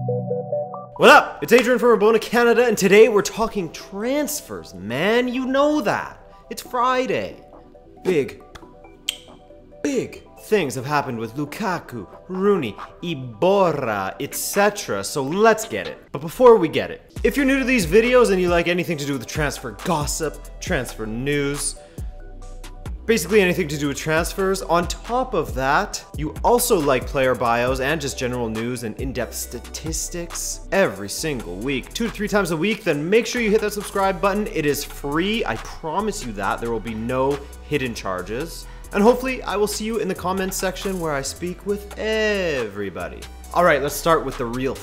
What up? It's Adrian from Rabona, Canada, and today we're talking transfers, man. You know that. It's Friday. Big things have happened with Lukaku, Rooney, Iborra, etc. So let's get it. But before we get it, if you're new to these videos and you like anything to do with transfer gossip, transfer news, basically anything to do with transfers, on top of that, you also like player bios and just general news and in-depth statistics every single week, 2 to 3 times a week, then make sure you hit that subscribe button. It is free. I promise you that. There will be no hidden charges. And hopefully I will see you in the comments section where I speak with everybody. All right, let's start with the real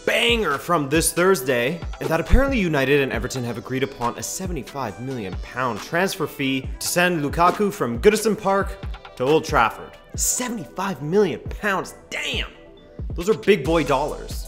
banger from this Thursday, and that apparently United and Everton have agreed upon a £75 million transfer fee to send Lukaku from Goodison Park to Old Trafford. £75 million, damn! Those are big boy dollars.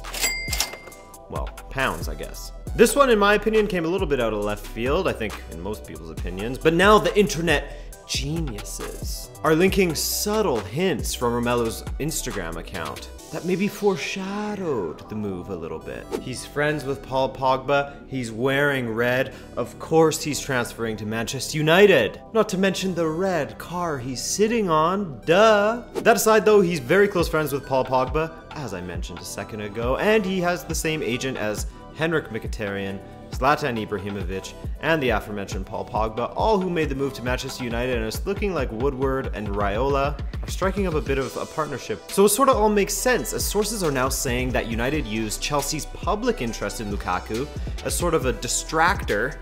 Well, pounds, I guess. This one, in my opinion, came a little bit out of left field, I think in most people's opinions, but now the internet geniuses are linking subtle hints from Romelu's Instagram account that maybe foreshadowed the move a little bit. He's friends with Paul Pogba, he's wearing red, of course he's transferring to Manchester United. Not to mention the red car he's sitting on, duh. That aside though, he's very close friends with Paul Pogba, as I mentioned a second ago, and he has the same agent as Henrik Mkhitaryan, Zlatan Ibrahimovic, and the aforementioned Paul Pogba, all who made the move to Manchester United, and it's looking like Woodward and Raiola are striking up a bit of a partnership. So it sort of all makes sense, as sources are now saying that United used Chelsea's public interest in Lukaku as sort of a distraction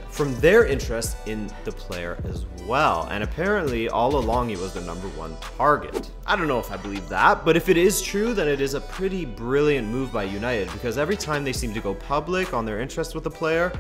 from their interest in the player as well. And apparently all along he was the #1 target. I don't know if I believe that, but if it is true, then it is a pretty brilliant move by United, because every time they seem to go public on their interest with the player,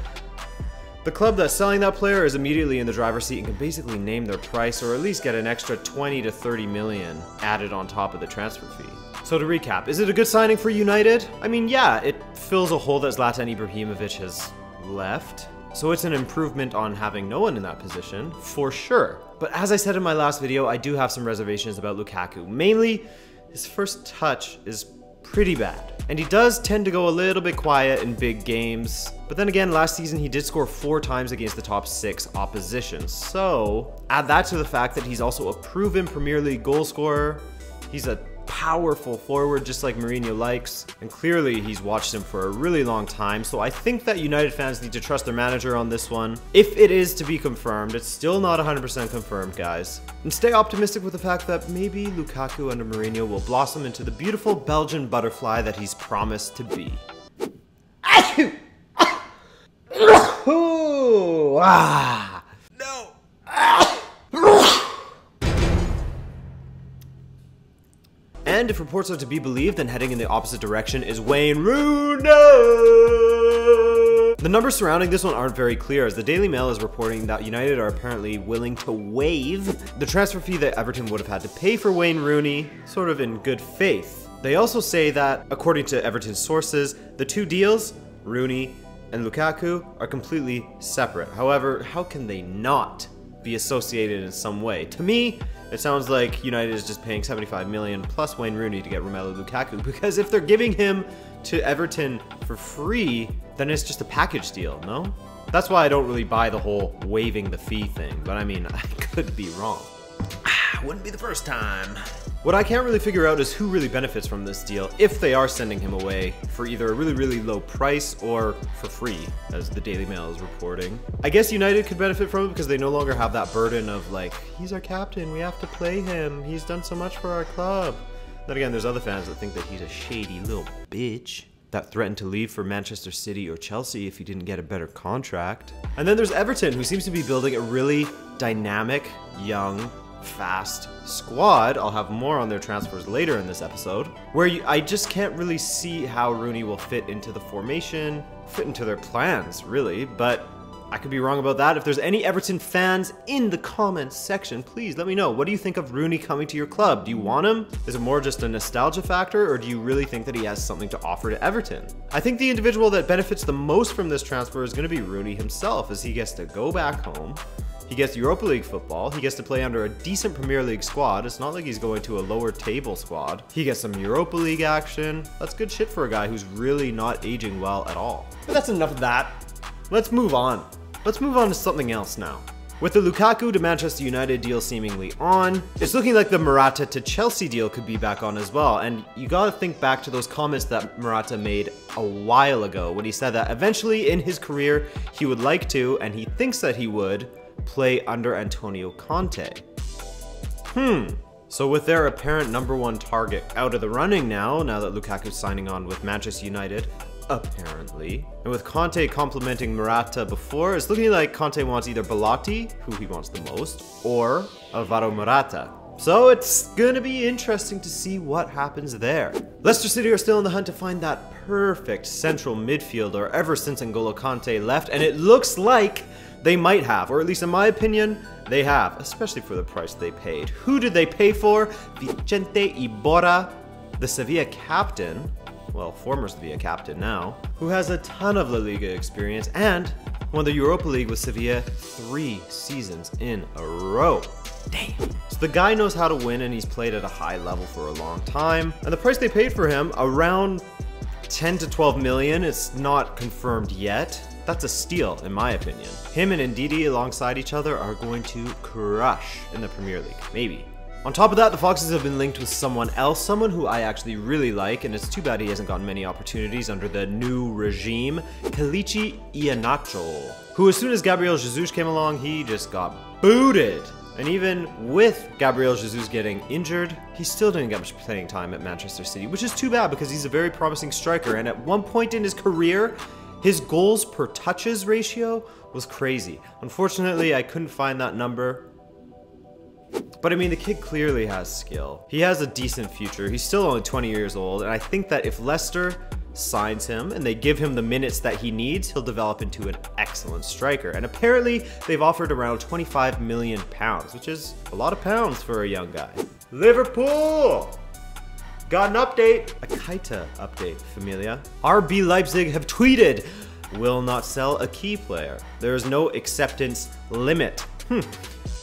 the club that's selling that player is immediately in the driver's seat and can basically name their price, or at least get an extra 20 to 30 million added on top of the transfer fee. So to recap, is it a good signing for United? I mean, yeah, it fills a hole that Zlatan Ibrahimovic has left. So it's an improvement on having no one in that position, for sure. But as I said in my last video, I do have some reservations about Lukaku. Mainly, his first touch is pretty bad. And he does tend to go a little bit quiet in big games. But then again, last season he did score 4 times against the top 6 opposition. So add that to the fact that he's also a proven Premier League goal scorer. He's a powerful forward just like Mourinho likes, and clearly he's watched him for a really long time, so I think that United fans need to trust their manager on this one. If it is to be confirmed, it's still not 100% confirmed, guys. And stay optimistic with the fact that maybe Lukaku under Mourinho will blossom into the beautiful Belgian butterfly that he's promised to be. Achoo! Ooh, ah. No! And if reports are to be believed, then heading in the opposite direction is Wayne Rooney! The numbers surrounding this one aren't very clear, as the Daily Mail is reporting that United are apparently willing to waive the transfer fee that Everton would have had to pay for Wayne Rooney, sort of in good faith. They also say that, according to Everton sources, the 2 deals, Rooney and Lukaku, are completely separate. However, how can they not be associated in some way? To me, it sounds like United is just paying 75 million plus Wayne Rooney to get Romelu Lukaku, because if they're giving him to Everton for free, then it's just a package deal, no? That's why I don't really buy the whole waiving the fee thing, but I mean, I could be wrong. Wouldn't be the first time. What I can't really figure out is who really benefits from this deal if they are sending him away for either a really low price or for free, as the Daily Mail is reporting. I guess United could benefit from it because they no longer have that burden of like, he's our captain, we have to play him, he's done so much for our club. Then again, there's other fans that think that he's a shady little bitch that threatened to leave for Manchester City or Chelsea if he didn't get a better contract. And then there's Everton, who seems to be building a really dynamic, young, fast squad. I'll have more on their transfers later in this episode, where I just can't really see how Rooney will fit into the formation, fit into their plans, really, but I could be wrong about that. If there's any Everton fans in the comments section, please let me know. What do you think of Rooney coming to your club? Do you want him? Is it more just a nostalgia factor, or do you really think that he has something to offer to Everton? I think the individual that benefits the most from this transfer is going to be Rooney himself, as he gets to go back home. He gets Europa League football. He gets to play under a decent Premier League squad. It's not like he's going to a lower table squad. He gets some Europa League action. That's good shit for a guy who's really not aging well at all. But that's enough of that. Let's move on. Let's move on to something else now. With the Lukaku to Manchester United deal seemingly on, it's looking like the Morata to Chelsea deal could be back on as well. And you gotta think back to those comments that Morata made a while ago when he said that eventually in his career he would like to, and he thinks that he would, play under Antonio Conte. So with their apparent #1 target out of the running now that Lukaku's signing on with Manchester United, apparently. And with Conte complimenting Morata before, it's looking like Conte wants either Belotti, who he wants the most, or Alvaro Morata. So it's gonna be interesting to see what happens there. Leicester City are still in the hunt to find that perfect central midfielder ever since N'Golo Kante left, and it looks like they might have, or at least in my opinion, they have, especially for the price they paid. Who did they pay for? Vicente Iborra, the Sevilla captain, well, former Sevilla captain now, who has a ton of La Liga experience and won the Europa League with Sevilla 3 seasons in a row. Damn. So the guy knows how to win and he's played at a high level for a long time. And the price they paid for him, around 10 to 12 million, it's not confirmed yet. That's a steal, in my opinion. Him and Ndidi alongside each other are going to crush in the Premier League, maybe. On top of that, the Foxes have been linked with someone else, someone who I actually really like, and it's too bad he hasn't gotten many opportunities under the new regime, Kelechi Iheanacho, who as soon as Gabriel Jesus came along, he just got booted. And even with Gabriel Jesus getting injured, he still didn't get much playing time at Manchester City, which is too bad because he's a very promising striker, and at one point in his career, his goals per touches ratio was crazy. Unfortunately, I couldn't find that number. But I mean, the kid clearly has skill. He has a decent future. He's still only 20 years old, and I think that if Leicester signs him and they give him the minutes that he needs, he'll develop into an excellent striker. And apparently, they've offered around £25 million, which is a lot of pounds for a young guy. Liverpool! Got an update. A Keita update, familia. RB Leipzig have tweeted, will not sell a key player. There is no acceptance limit.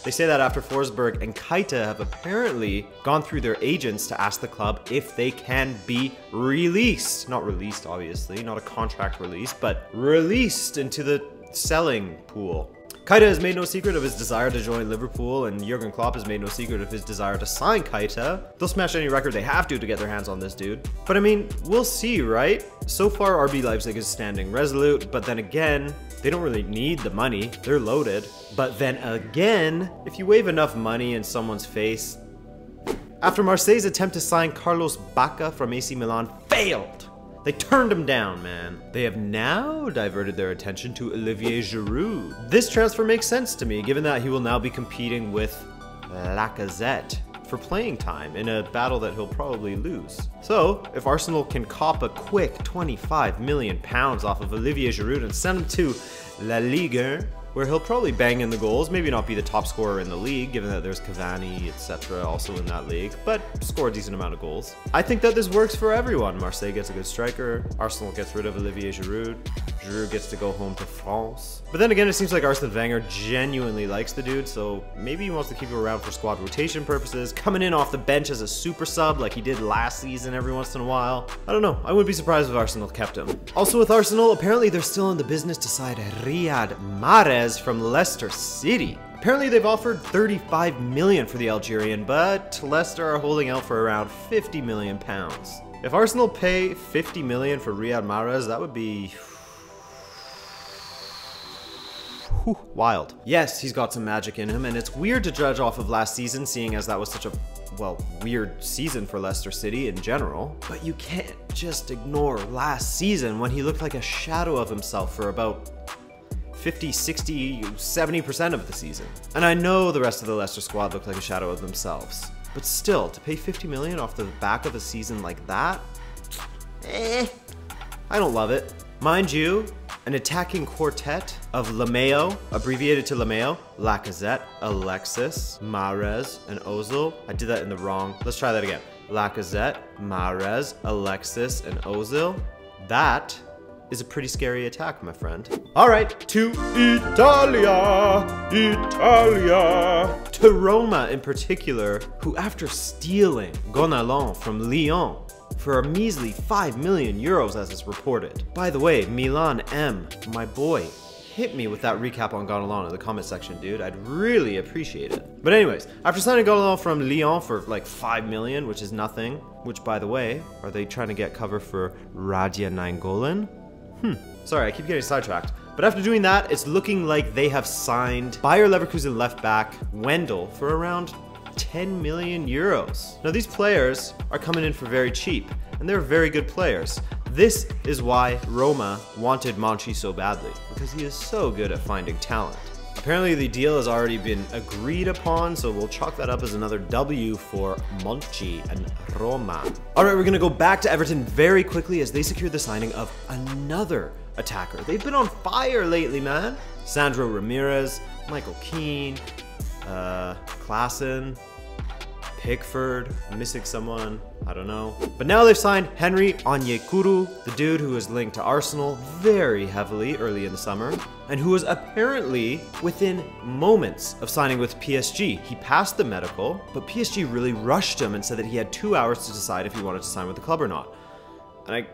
They say that after Forsberg and Keita have apparently gone through their agents to ask the club if they can be released. Not released, obviously, not a contract release, but released into the selling pool. Keita has made no secret of his desire to join Liverpool, and Jurgen Klopp has made no secret of his desire to sign Keita. They'll smash any record they have to get their hands on this dude. But I mean, we'll see, right? So far, RB Leipzig is standing resolute, but then again, they don't really need the money. They're loaded. But then again, if you wave enough money in someone's face... After Marseille's attempt to sign Carlos Bacca from AC Milan failed, they turned him down, man. They have now diverted their attention to Olivier Giroud. This transfer makes sense to me, given that he will now be competing with Lacazette for playing time in a battle that he'll probably lose. So, if Arsenal can cop a quick £25 million off of Olivier Giroud and send him to La Liga, where he'll probably bang in the goals, maybe not be the top scorer in the league, given that there's Cavani, etc. also in that league, but score a decent amount of goals. I think that this works for everyone. Marseille gets a good striker, Arsenal gets rid of Olivier Giroud, Giroud gets to go home to France. But then again, it seems like Arsene Wenger genuinely likes the dude, so maybe he wants to keep him around for squad rotation purposes, coming in off the bench as a super sub like he did last season every once in a while. I don't know, I wouldn't be surprised if Arsenal kept him. Also with Arsenal, apparently they're still in the business to sign Riyad Mahrez from Leicester City. Apparently they've offered 35 million for the Algerian, but Leicester are holding out for around 50 million pounds. If Arsenal pay 50 million for Riyad Mahrez, that would be wild. Yes, he's got some magic in him, and it's weird to judge off of last season, seeing as that was such a, well, weird season for Leicester City in general. But you can't just ignore last season when he looked like a shadow of himself for about 50, 60, 70% of the season. And I know the rest of the Leicester squad looked like a shadow of themselves. But still, to pay 50 million off the back of a season like that? I don't love it. Mind you, an attacking quartet of Lameo, abbreviated to Lameo, Lacazette, Alexis, Mahrez, and Ozil. I did that in the wrong. Let's try that again. Lacazette, Mahrez, Alexis, and Ozil. That is a pretty scary attack, my friend. All right, to Italia, Italia. To Roma in particular, who after stealing Gonalons from Lyon for a measly 5 million euros as is reported. By the way, Milan M, my boy, hit me with that recap on Gonalons in the comment section, dude. I'd really appreciate it. But anyways, after signing Gonalons from Lyon for like 5 million, which is nothing, which by the way, are they trying to get cover for Radia Nainggolan? Sorry, I keep getting sidetracked. But after doing that, it's looking like they have signed Bayer Leverkusen left back Wendell for around 10 million euros. Now these players are coming in for very cheap, and they're very good players. This is why Roma wanted Monchi so badly, because he is so good at finding talent. Apparently the deal has already been agreed upon, so we'll chalk that up as another W for Monchi and Roma. All right, we're gonna go back to Everton very quickly as they secured the signing of another attacker. They've been on fire lately, man. Sandro Ramirez, Michael Keane, Klaassen, Pickford, missing someone, I don't know. But now they've signed Henry Onyekuru, the dude who was linked to Arsenal very heavily early in the summer, and who was apparently within moments of signing with PSG. He passed the medical, but PSG really rushed him and said that he had 2 hours to decide if he wanted to sign with the club or not. And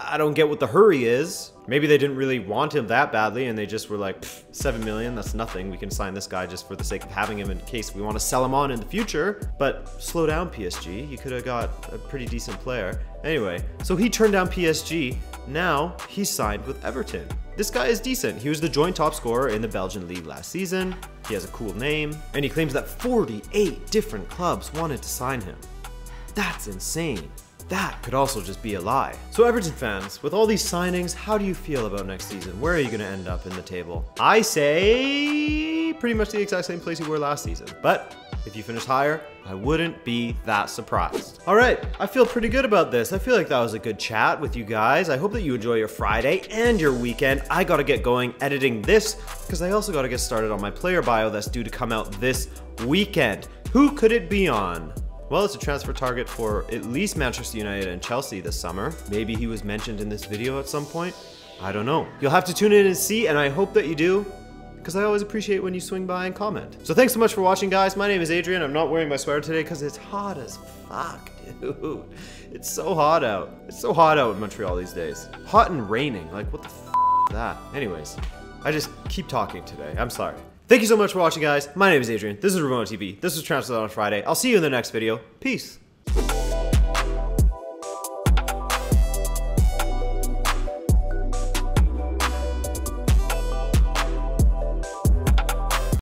I don't get what the hurry is. Maybe they didn't really want him that badly and they just were like, 7 million, that's nothing. We can sign this guy just for the sake of having him in case we want to sell him on in the future. But slow down, PSG. You could have got a pretty decent player. Anyway, so he turned down PSG. Now he's signed with Everton. This guy is decent. He was the joint top scorer in the Belgian league last season. He has a cool name, and he claims that 48 different clubs wanted to sign him. That's insane. That could also just be a lie. So Everton fans, with all these signings, how do you feel about next season? Where are you going to end up in the table? I say pretty much the exact same place you were last season. But if you finish higher, I wouldn't be that surprised. All right, I feel pretty good about this. I feel like that was a good chat with you guys. I hope that you enjoy your Friday and your weekend. I gotta get going editing this because I also gotta get started on my player bio that's due to come out this weekend. Who could it be on? Well, it's a transfer target for at least Manchester United and Chelsea this summer. Maybe he was mentioned in this video at some point. I don't know. You'll have to tune in and see, and I hope that you do, because I always appreciate when you swing by and comment. So thanks so much for watching, guys. My name is Adrian. I'm not wearing my sweater today because it's hot as fuck, dude. It's so hot out. It's so hot out in Montreal these days. Hot and raining. Like, what the f is that? Anyways, I just keep talking today. I'm sorry. Thank you so much for watching, guys. My name is Adrian. This is Rabona TV. This was Transfer on Friday. I'll see you in the next video. Peace.